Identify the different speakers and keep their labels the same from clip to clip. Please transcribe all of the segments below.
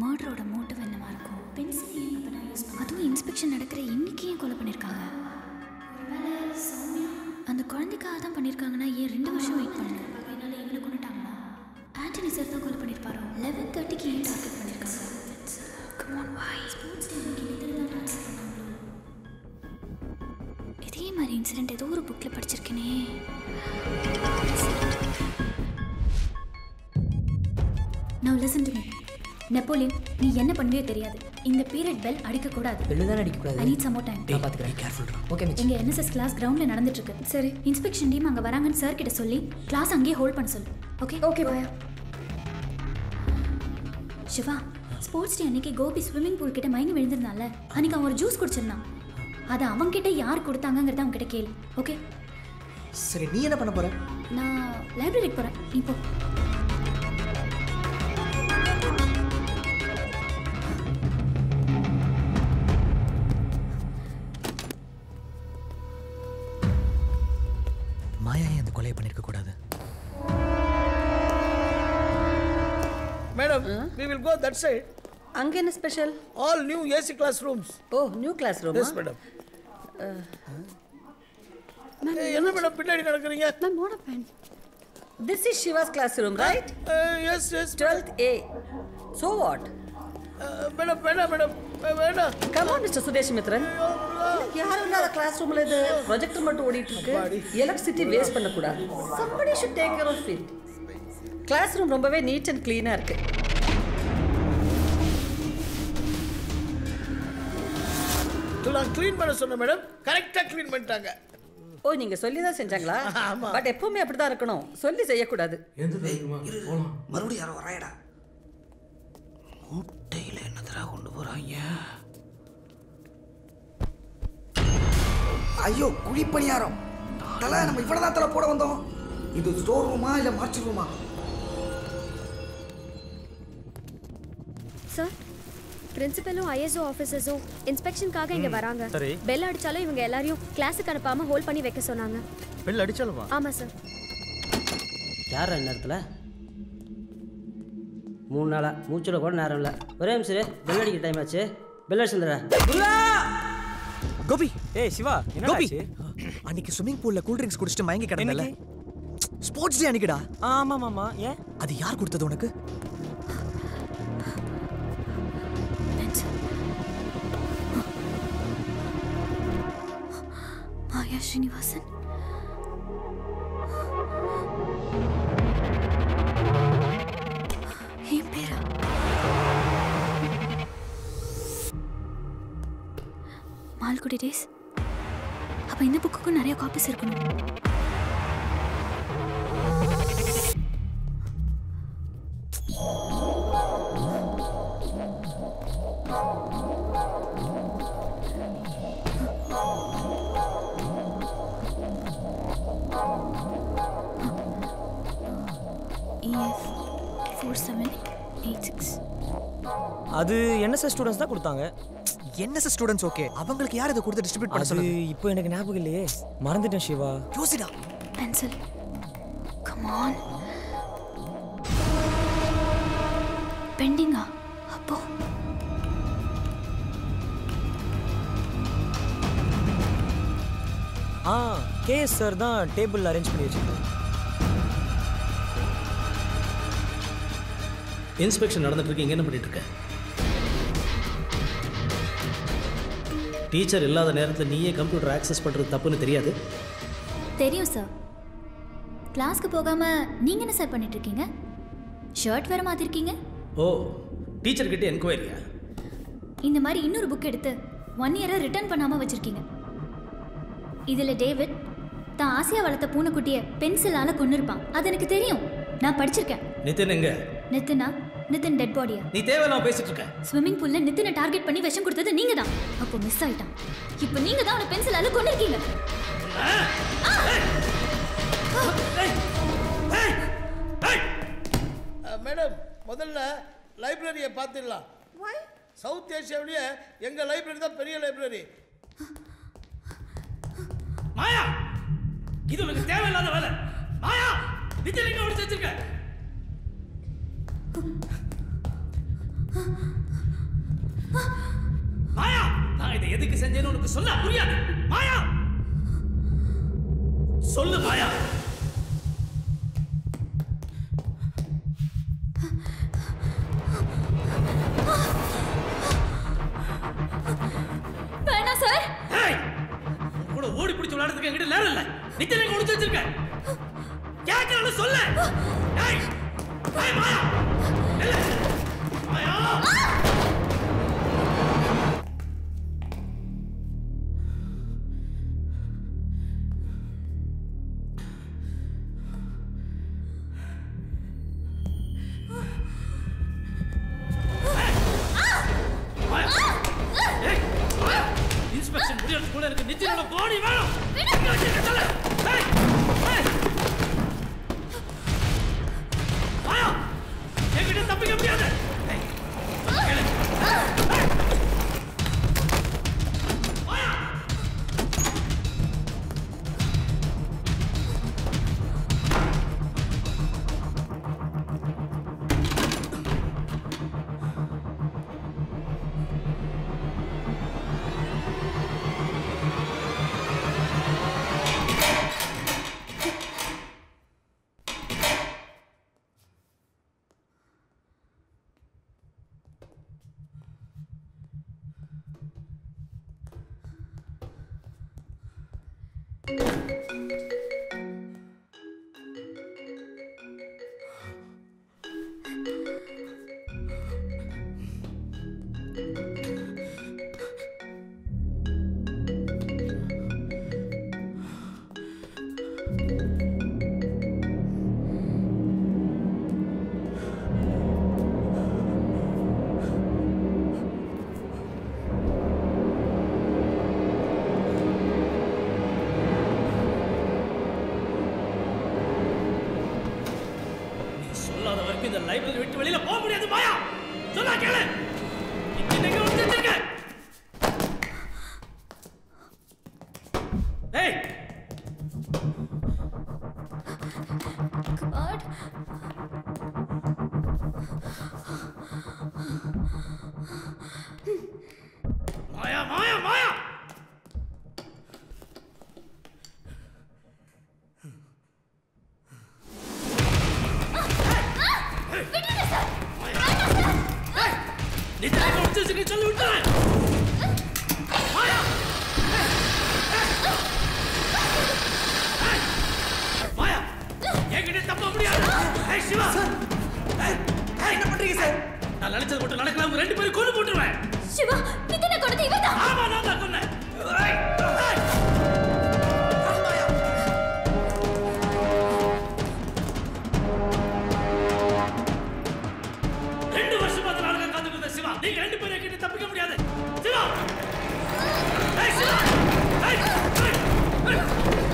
Speaker 1: மர்டரோட motive என்னவா இருக்கும்? Pencil அப்போ நான் யூஸ் பண்ண அதுவும் இன்ஸ்பெக்ஷன் நடக்கிற இன்னைக்கு ஏன் கொலை பண்ணியிருக்காங்க? ஒருவேளை சௌமியா அந்த குழந்தைக்காக தான் பண்ணியிருக்காங்கன்னா ஏன் 2 வருஷம் வெயிட் பண்ணுங்க? என்னால் எங்களை கொண்டுட்டாங்களா? ஆண்டனி சார் தான் கொலை பண்ணியிருப்பாரோ? 11:30க்கு ஏன் டார்கெட் பண்ணியிருக்காங்க? ஸ்போர்ட்ஸ் டே அன்னைக்கு நிதில் தான் டார்கெட் பண்ணாங்களோ? இதே மாதிரி இன்சிடென்ட் ஏதோ ஒரு புக்கில் படிச்சிருக்கேனே. Now listen to me. Napoleon, நீ என்ன பண்ணுவியோ தெரியாது. இந்த பீரியட் பெல் அடிக்க கூடாது.
Speaker 2: பெல் தான் அடிக்க கூடாது.
Speaker 1: I need some more time.
Speaker 2: நான் பாத்துக்கறேன். கேர்ஃபுல் ரா. Okay miss.
Speaker 1: இங்க NSS கிளாஸ் கிரவுண்ட்ல நடந்துட்டு இருக்கு. சரி. இன்ஸ்பெக்ஷன் டீம் அங்க வராங்கன்னு சார் கிட்ட சொல்லி கிளாஸ் அங்கேயே ஹோல்ட் பண்ண சொல்லு. ஓகே? ஓகே பாயா. சிவா, ஸ்போர்ட்ஸ் டே அன்னைக்கு கோபி ஸ்விமிங் பூல் கிட்ட மயங்கி விழுந்திருந்தால. அன்னைக்கு அவன் ஒரு ஜூஸ் குடிச்சிருந்தான். அது அவங்க கிட்ட யார் கொடுத்தாங்கங்கறத அவங்க கிட்ட கேளு. ஓகே?
Speaker 2: சரி, நீ என்ன பண்ண போற?
Speaker 1: நான் லைப்ரரிக்கு போறேன். நீ போ.
Speaker 2: மாயா அந்த கொலையை பண்ணிருக்க கூடாது.
Speaker 3: Madam, we will go that side.
Speaker 4: அங்க என்ன ஸ்பெஷல்?
Speaker 3: All new AC classrooms.
Speaker 4: ஓ, new class room.
Speaker 3: Yes, madam. என்ன மேடம் பின்னாடி நடக்கறீங்க?
Speaker 4: Ma'am, what happened? This is Shiva's classroom, right?
Speaker 3: Yes, yes.
Speaker 4: 12th A. So what?
Speaker 3: Madam வேண்டாம்.
Speaker 4: Come on, Mr. Sudesh Mitran. யாரும் இல்லாத கிளாஸ் ரூம்ல இது projector மட்டும் ஓடிட்டு இருக்கு. எலக்ட்ரிசிட்டி வேஸ்ட் பண்ண கூடாது. Somebody should take care of it. Classroom ரொம்பவே நீட் அண்ட் க்ளீனா இருக்கு.
Speaker 3: நான் க்ளீன் பண்ண சொன்னேன் மேடம். கரெக்ட்டா க்ளீன் பண்ணிட்டாங்க.
Speaker 4: ஓ, நீங்க சொல்லி தான் செஞ்சாங்களா? பட் எப்பவுமே அப்படி தான் இருக்கணும். சொல்லி செய்யக்கூடாது.
Speaker 2: மறுபடியும் யாரோ வராயடா. மூட்டையில என்னதரா கொண்டு போறாங்க? ஐயோ, குழிப்பணியாரம். தல, நம்ம இவ்வளவுதான் தல போட வந்தோம். இது ஸ்டோர் ரூமா இல்ல மார்ச் ரூமா?
Speaker 5: சார், பிரின்சிபலும் ஐஎஸ்ஓ ஆஃபீஸர்ஸும் இன்ஸ்பெக்ஷனுக்காக இங்க வராங்க. பெல் அடிச்சாலும் இவங்க எல்லாரையும் கிளாஸுக்கு அனுப்பாம ஹோல்ட் பண்ணி வைக்க சொன்னாங்க.
Speaker 6: பெல் அடிச்சாலுமா?
Speaker 5: ஆமா சார்.
Speaker 7: யார் நேரத்தில் 3 நாளா மூச்சுல கூட நேரம் இல்லை. ஒரே நிமிஷம், பெல் அடிக்க டைம் ஆச்சு. பெல் அடிச்சுடா.
Speaker 6: கோபி, சிவா,
Speaker 2: கோபி, அன்னைக்கு ஸ்விமிங் பூல்ல கூல் ட்ரிங்க்ஸ் குடிச்சிட்டு மயங்கி கிடந்தல. Sports day அன்னைக்குடா.
Speaker 6: ஆமா. ஏன்?
Speaker 2: அது யார் கொடுத்தது உனக்கு?
Speaker 1: மாயா ஸ்ரீனிவாசன். என் பேரா? மால்குடி டேஸ். அப்ப இந்த புக்குக்கும் நிறைய காப்பீஸ் இருக்கணும்.
Speaker 6: அது என்எஸ்எஸ் ஸ்டூடண்ட்ஸ் தான் கொடுத்தாங்க.
Speaker 2: NSS students okay. அவங்களுக்கு யார் இத கொடுத்து டிஸ்ட்ரிபியூட் பண்ண சொன்னது?
Speaker 6: இப்போ எனக்கு ஞாபகம் இல்லையே, மறந்துட்டேன் சிவா.
Speaker 2: யோசிடா.
Speaker 1: பென்சில். Come on. பெண்டிங்கா? அப்போ
Speaker 6: கேஎஸ் சார் தான் டேபிள் அரேஞ்ச் பண்ணி வச்சிருக்காரு.
Speaker 8: இன்ஸ்பெக்ஷன் நடந்துட்டு இருக்கு. இங்க என்ன பண்ணிட்டு இருக்க? டீச்சர் இல்லாத நேரத்தில் நீயே கம்ப்யூட்டர் ஆக்சஸ் பண்ணுறது தப்புன்னு தெரியாது?
Speaker 1: தெரியும் சார். கிளாஸ்க்கு போகாம நீங்க என்ன சார் பண்ணிட்டு இருக்கீங்க? ஷர்ட் வேற மாத்திருக்கீங்க.
Speaker 8: ஓ, டீச்சர் கிட்ட என்கொயரியா?
Speaker 1: இந்த மாதிரி இன்னொரு புக் எடுத்து 1 இயரா ரிட்டர்ன் பண்ணாம வச்சிருக்கீங்க. இதுல டேவிட் தான் ஆசையா வளர்த்த பூனைக்குட்டியை பென்சிலால கொன்னிருப்பான். அது எனக்கு தெரியும். நான் படிச்சிருக்கேன்.
Speaker 8: நிதின் எங்க?
Speaker 1: நிதின் டெட் பாடியா?
Speaker 8: நீ தேவையில்லாம பேசிட்டு இருக்க.
Speaker 1: ஸ்விமிங் பூல்ல நிதினை டார்கெட் பண்ணி விஷம் கொடுத்தது நீங்க தான். அப்போ மிஸ் ஆயிட்டான். இப்போ நீங்க தான் அவனை பென்சிலால கொன்னிருக்கீங்க.
Speaker 3: மேடம், முதல்ல லைப்ரரியை பார்த்துடலாம். சவுத் ஏசியாவிலேயே எங்க லைப்ரரி தான் பெரிய லைப்ரரி.
Speaker 8: மாயா, இது உனக்கு தேவையில்லாத வேலை. மாயா, நிதின் எங்க ஓடி செஞ்சிருக்க? மாயா, நான் இதை எதுக்கு செஞ்சேன்னு உனக்கு சொல்ல புரியாது. மாயா, சொல்லு மாயா.
Speaker 1: வேணாம் சார்.
Speaker 8: கூட ஓடி பிடிச்சு விளையாடுறதுக்கு என்கிட்ட நேரம் இல்ல. நிச்சயம் கொடுத்து வச்சிருக்க. கேட்கறேன்னு சொல்லு. மாயா, மாயா. இன்ஸ்பெக்ஷன் முடியறதுக்குள்ள எனக்கு நிச்சயம் பாடி வேணும். மாயா, என்கிட்ட தப்பிக்க முடியாது. இந்த லைப்ரரி விட்டு வெளியில போக முடியாது. மாயா, சொன்னா கேளு. இன்னைக்கு வந்துட்டீங்க. ஏய்,
Speaker 1: காட்.
Speaker 8: மாயா, மாயா, மாயா. சொல்லி விட்டுறேன். மாயா, மாயா, என்கிட்ட தப்ப முடியாது. சிவா, என்ன பண்றீங்க சார்? நான் நினைச்சது மட்டும் நடக்கலாம். ரெண்டு பேரும் கொண்டு போட்டுருவேன்.
Speaker 1: சிவா, நிதினை கொண்டு இவன் தான்.
Speaker 8: ஆமா, நான் தான் கொன்னேன். நீங்க ரெண்டு பேரும் கிட்ட தப்பிக்க முடியாது. சிவா, ஏய் சிவா, ஏய்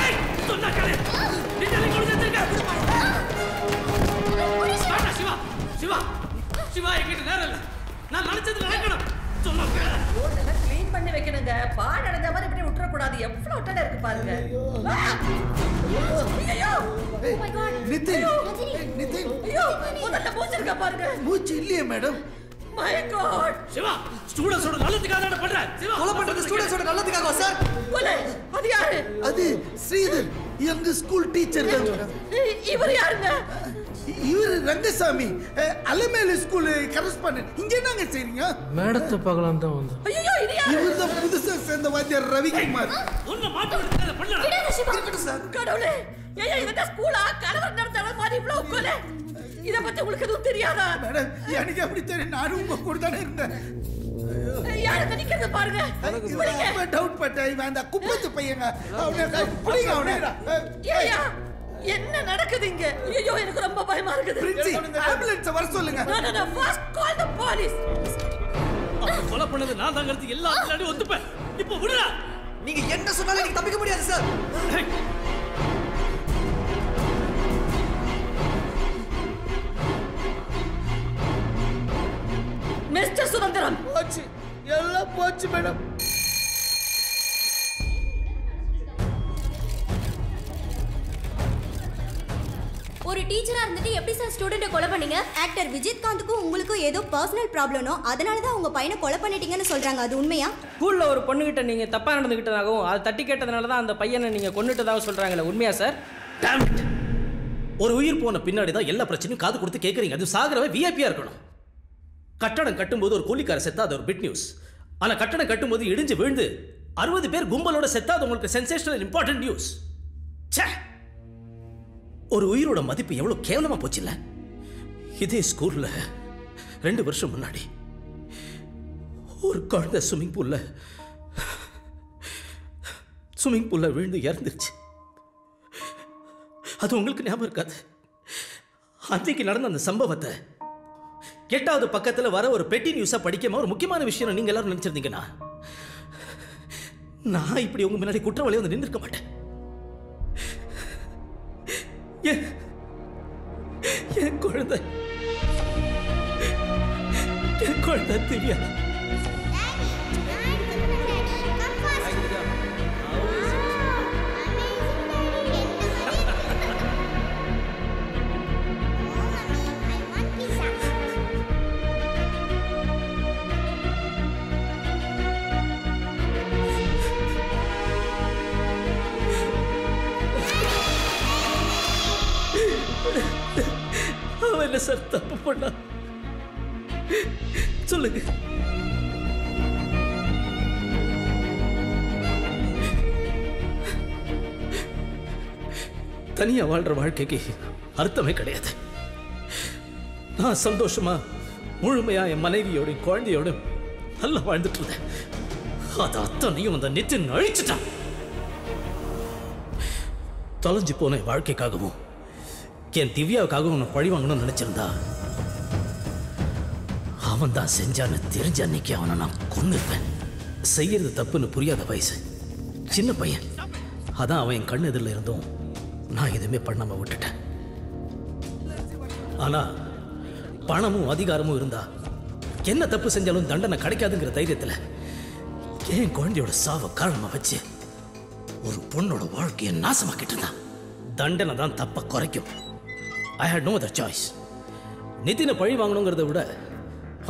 Speaker 8: ஏய் சொன்னா கேளு. நீங்க கொடுத்துட்டீங்க. வேண்டாம் சிவா, சிவா, சிவா என்கிட்ட நேரம் இல்லை. நான் நினைச்சது நடக்கணும். சொன்னா கேளு.
Speaker 4: ரோடெல்லாம் க்ளீன் பண்ணி வைக்கணுங்க. பால் அடைஞ்ச மாதிரி இப்படி விட்டுறக்கூடாது. எவ்வளவு ஒட்டடை இருக்கு பாருங்க. ஐயோ,
Speaker 2: oh my God. Nitin, Nitin.
Speaker 4: ஐயோ, முதல்ல மூச்சு இருக்கா பாருங்க.
Speaker 2: மூச்சு இல்லையே மேடம்.
Speaker 4: My God!
Speaker 8: சிவா, ஸ்டூடண்ட்ஸோட நல்லதுக்காக தான் பண்ற. சிவா,
Speaker 2: கொலை பண்றது ஸ்டூடண்ட்ஸோட நல்லதுக்காக சார்.
Speaker 4: கொலை? அது யாரு?
Speaker 2: அது ஸ்ரீதர், எங்க ஸ்கூல் டீச்சர் தான் மேடம்.
Speaker 4: இவர் யாருங்க?
Speaker 2: இவர் ரங்கசாமி, அலமேலு ஸ்கூல் கரஸ்பாண்டன்ட். இங்க என்னங்க செய்றீங்க?
Speaker 9: மேடத்தை பார்க்கலாம் தான் வந்தோம்.
Speaker 4: ஐயோ, இது யாரு?
Speaker 2: இவர் தான் புதுசா சேர்ந்த வாத்தியார் ரவிக்குமார்.
Speaker 8: உன்னை மாட்ட விட்டுறத பண்ணல.
Speaker 1: விடாத சிவா.
Speaker 2: இருக்கட்டும் சார்.
Speaker 4: கடவுளே, ஏய் இந்த ஸ்கூலா கலவரம் நடத்தற மாதிரி இவ்ளோ கொலை. இத பத்தி உங்களுக்கு எதுவும் தெரியாதா?
Speaker 2: மேடம், எனக்கு அப்படி தெரியும். நானும் உங்க கூட தானே இருந்தேன்.
Speaker 4: யாரு நிக்கிறது பாருங்க.
Speaker 2: இவன் டவுட் பட்டா இவன் அந்த குப்பத்து பையங்க. அவனை புடிங்க அவனை.
Speaker 4: ஏய்யா, என்ன நடக்குது இங்க? ஐயோ, எனக்கு ரொம்ப பயமா இருக்குது.
Speaker 2: பிரின்சி, ஆம்புலன்ஸ் வர சொல்லுங்க.
Speaker 4: நான் ஃபர்ஸ்ட் கால் தி போலீஸ்.
Speaker 8: அப்ப கொலை பண்ணது நான் தாங்கிறது எல்லா முன்னாடி ஒத்துப்பேன். இப்போ விடுடா.
Speaker 2: நீங்க என்ன சொன்னாலும் எனக்கு தப்பிக்க முடியாது சார்.
Speaker 4: மிஸ்டர் சுதந்திரம்,
Speaker 3: போச்சு, எல்லாம் போச்சு மேடம்.
Speaker 1: ஒரு
Speaker 10: டீச்சரா இருந்துட்டு எப்படி சார் ஸ்டூடெண்ட்டை கொலை பண்ணீங்க?
Speaker 11: ஆக்டர் விஜயகாந்துக்கும் உங்களுக்கும் ஏதோ பர்சனல் ப்ராப்ளமோ அதனால தான் உங்க பையனை கொலை பண்ணிட்டீங்கன்னு சொல்றாங்க. அது உண்மையா?
Speaker 7: ஸ்கூல்ல ஒரு பொண்ணுகிட்ட நீங்க தப்பா நடந்துகிட்டதாகவும் அதை தட்டி கேட்டதுனால தான் அந்த பையனை நீங்க கொன்னுட்டதாகவும் சொல்றாங்களே, உண்மையா சார்?
Speaker 8: ஒரு உயிர் போன பின்னாடி தான் எல்லா பிரச்சனையும் காது கொடுத்து கேட்குறீங்க. அது சாகிறவ விஐபியா இருக்கணும். கட்டடம் கட்டும்போது ஒரு கூலிக்கார செத்தா அது ஒரு பிட் நியூஸ். ஆனா கட்டடம் கட்டும்போது இடிஞ்சு விழுந்து 60 பேர் கும்பலோட செத்தா அது உங்களுக்கு சென்சேஷனல் இம்பார்ட்டன்ட் நியூஸ். ஒரு உயிரோட மதிப்பு எவ்வளவு கேவலமா போச்சுல்ல. இதே ஸ்கூல்ல 2 வருஷம் முன்னாடி ஒரு குழந்தை ஸ்விம்மிங் பூல்ல விழுந்து இறந்துருச்சு. அது உங்களுக்கு ஞாபகம் இருக்காது. அன்றைக்கு நடந்த அந்த சம்பவத்தை 8வது பக்கத்தில் வர ஒரு பெட்டி நியூஸா படிக்காம ஒரு முக்கியமான விஷயம் நீங்க எல்லாரும் நினைச்சிருந்தீங்கன்னா நான் இப்படி உங்க முன்னாடி குற்றவாளி வந்து நின்று இருக்க மாட்டேன். என் குழந்தை திவ்யா அவன் என்ன சார் தப்பு பண்ணா சொல்லுங்க. தனியா வாழ்ற வாழ்க்கைக்கு அர்த்தமே கிடையாது. நான் சந்தோஷமா முழுமையா என் மனைவியோட குழந்தையோட நல்லா வாழ்ந்துட்டு இருந்தேன். அது அத்தனையும் அந்த நித்தின் அழிச்சுட்டான். தொலைஞ்சு போன என் வாழ்க்கைக்காகவும் என் திவ்யாவுக்காகவும் நான் பழி வாங்கணும்னு நினைச்சிருந்தா அவன் தான் செஞ்சான்னு தெரிஞ்ச அன்னைக்கு அவனை நான் கொன்னிருப்பேன். செய்யறது தப்புன்னு புரியாத வயசு, சின்ன பையன். அதான் அவன் என் கண் எதிரில் இருந்தும் நான் எதுவுமே பண்ணாம விட்டுட்டேன். ஆனா பணமும் அதிகாரமும் இருந்தா என்ன தப்பு செஞ்சாலும் தண்டனை கிடைக்காதுங்கிற தைரியத்தில் என் குழந்தையோட சாவை காரணமா வச்சு ஒரு பொண்ணோட வாழ்க்கையை நாசமாக்கிட்டு இருந்தான். தண்டனை தான் தப்ப குறைக்கும். I had no other choice. நிதினை பழி வாங்கணுங்கிறத விட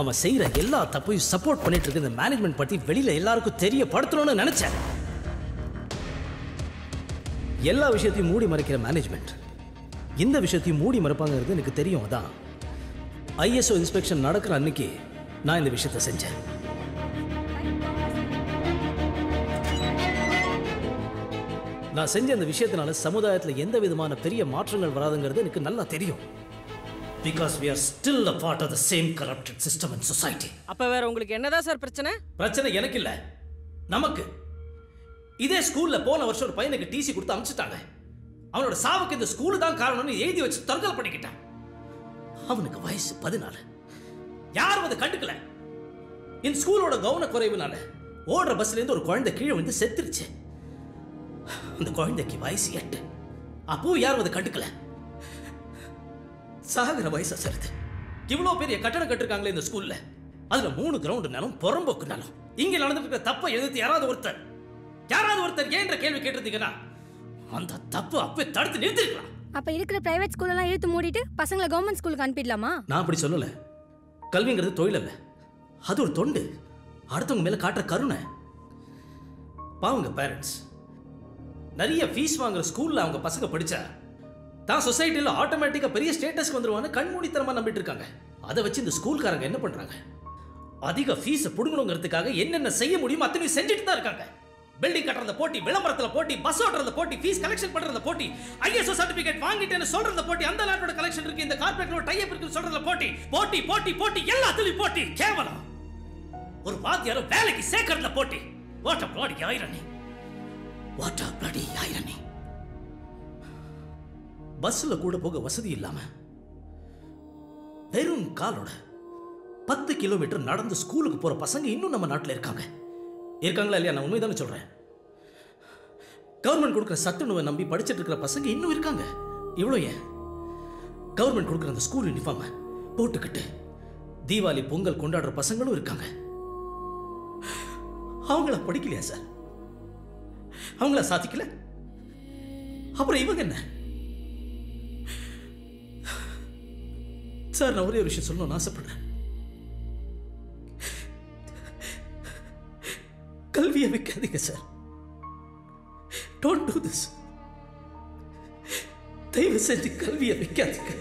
Speaker 8: அவன் செய்யற எல்லா தப்பையும் சப்போர்ட் பண்ணிட்டு இருக்க இந்த மேனேஜ்மெண்ட் பத்தி வெளியில எல்லாருக்கும் தெரியப்படுத்தணும்னு நினைச்சேன். எல்லா விஷயத்தையும் மூடி மறைக்கிற மேனேஜ்மெண்ட் இந்த விஷயத்தையும் மூடி மறைப்பாங்கிறது எனக்கு தெரியும். அதான் ISO இன்ஸ்பெக்ஷன் நடக்கிற அன்னைக்கு நான் இந்த விஷயத்தை செஞ்சேன். நான் செஞ்ச அந்த விஷயத்தினால சமுதாயத்தில் எந்த விதமான பெரிய மாற்றங்கள் வராதுங்கிறது எனக்கு நல்லா தெரியும். Because we are still a part of the same corrupted system and society.
Speaker 7: அப்ப வேற உங்களுக்கு என்னதான் சார் பிரச்சனை?
Speaker 8: பிரச்சனை எனக்கு இல்ல, நமக்கு. இதே ஸ்கூல்ல போன வருஷம் ஒரு பையனுக்கு டிசி கொடுத்து அனுப்பிச்சிட்டாங்க. அவனோட சாவுக்கு இந்த ஸ்கூல் தான் காரணம்னு எழுதி வச்சு தற்கொலை பண்ணிக்கிட்டான். அவனுக்கு வயசு 14. யாரும் அதை கண்டுக்கல. இந்த ஸ்கூலோட கவனக்குறைவுனால ஓடுற பஸ்ல இருந்து ஒரு குழந்தை கீழே வந்து செத்துருச்சு. அந்த குழந்தைக்கு வயசு 8. அப்போ யாரும் அதை கண்டுக்கல. சாகர வயசு சருது. இவ்வளோ பெரிய கட்டடம் கட்டிருக்காங்களே இந்த ஸ்கூல்ல. அதுல 3 கிரவுண்ட் நிலம் புறம்போக்கு நிலம். இங்க நடந்துட்டு இருக்க தப்பை எதிர்த்து யாராவது ஒருத்தர் ஏன்ற கேள்வி கேட்டிருந்தீங்கன்னா அந்த தப்பு அப்பவே தடுத்து நிறுத்திருக்கலாம்.
Speaker 5: அப்ப இருக்கிற பிரைவேட் ஸ்கூல் எல்லாம் இழுத்து மூடிட்டு பசங்களை கவர்மெண்ட் ஸ்கூலுக்கு அனுப்பிடலாமா?
Speaker 8: நான் அப்படி சொல்லல. கல்விங்கிறது தொழில் அல்ல, அது ஒரு தொண்டு. அடுத்தவங்க மேல காட்டுற கருணை. பாவங்க பேரண்ட்ஸ் நிறைய ஃபீஸ் வாங்குற ஸ்கூல்ல அவங்க பசங்க படிச்சா தான் சொசைட்டியில் ஆட்டோமேட்டிக்கா பெரிய ஸ்டேட்டஸ்க்கு வந்துருவான்னு கண்மூடித்தனமா நம்பிட்டு இருக்காங்க. அதை வச்சு இந்த ஸ்கூல்காரங்க என்ன பண்றாங்க? அதிக ஃபீஸ் புடுங்கணுங்கிறதுக்காக என்னென்ன செய்ய முடியுமோ அத்தனையும் செஞ்சுட்டு தான் இருக்காங்க. பில்டிங் கட்டுறத போட்டி, விளம்பரத்துல போட்டி, பஸ் ஓட்டுறத போட்டி, ஃபீஸ் கலெக்ஷன் பண்றத போட்டி, ISO சர்டிபிகேட் வாங்கிட்டேன்னு சொல்றத போட்டி, அந்த நாட்டோட கலெக்ஷன் இருக்கு, இந்த கார்ப்பரேட்டோட டை அப் இருக்கு சொல்றத போட்டி, போட்டி போட்டி போட்டி எல்லாத்துலயும் போட்டி. கேவலம். ஒரு வாத்தியார வேலைக்கு சேர்க்கறதுல போட்டி. What a bloody irony. What a bloody irony. பஸ்ல கூட போக வசதி இல்லாம வெறும் காலோட 10 கிலோமீட்டர் நடந்து ஸ்கூலுக்கு போற பசங்க இன்னும் நம்ம நாட்டில் இருக்காங்களா இல்லையா? நான் உண்மைதானே சொல்றேன். கவர்மெண்ட் கொடுக்குற சத்துணவை நம்பி படிச்சுட்டு இருக்கிற பசங்க இன்னும் இருக்காங்க. இவ்வளோ ஏன் கவர்மெண்ட் கொடுக்குற அந்த ஸ்கூல் யூனிஃபார்மை போட்டுக்கிட்டு தீபாவளி பொங்கல் கொண்டாடுற பசங்களும் இருக்காங்க. அவங்கள படிக்கலையா சார்? அவங்கள சாதிக்கல? அப்புறம் இவங்க என்ன? சார் நான் ஒரே ஒரு விஷயம் சொல்லணும்னு ஆசைப்படுறேன். கல்வியை வைக்காதீங்க சார். Don't do this. தயவு செஞ்சு கல்வியை வைக்காதீங்க.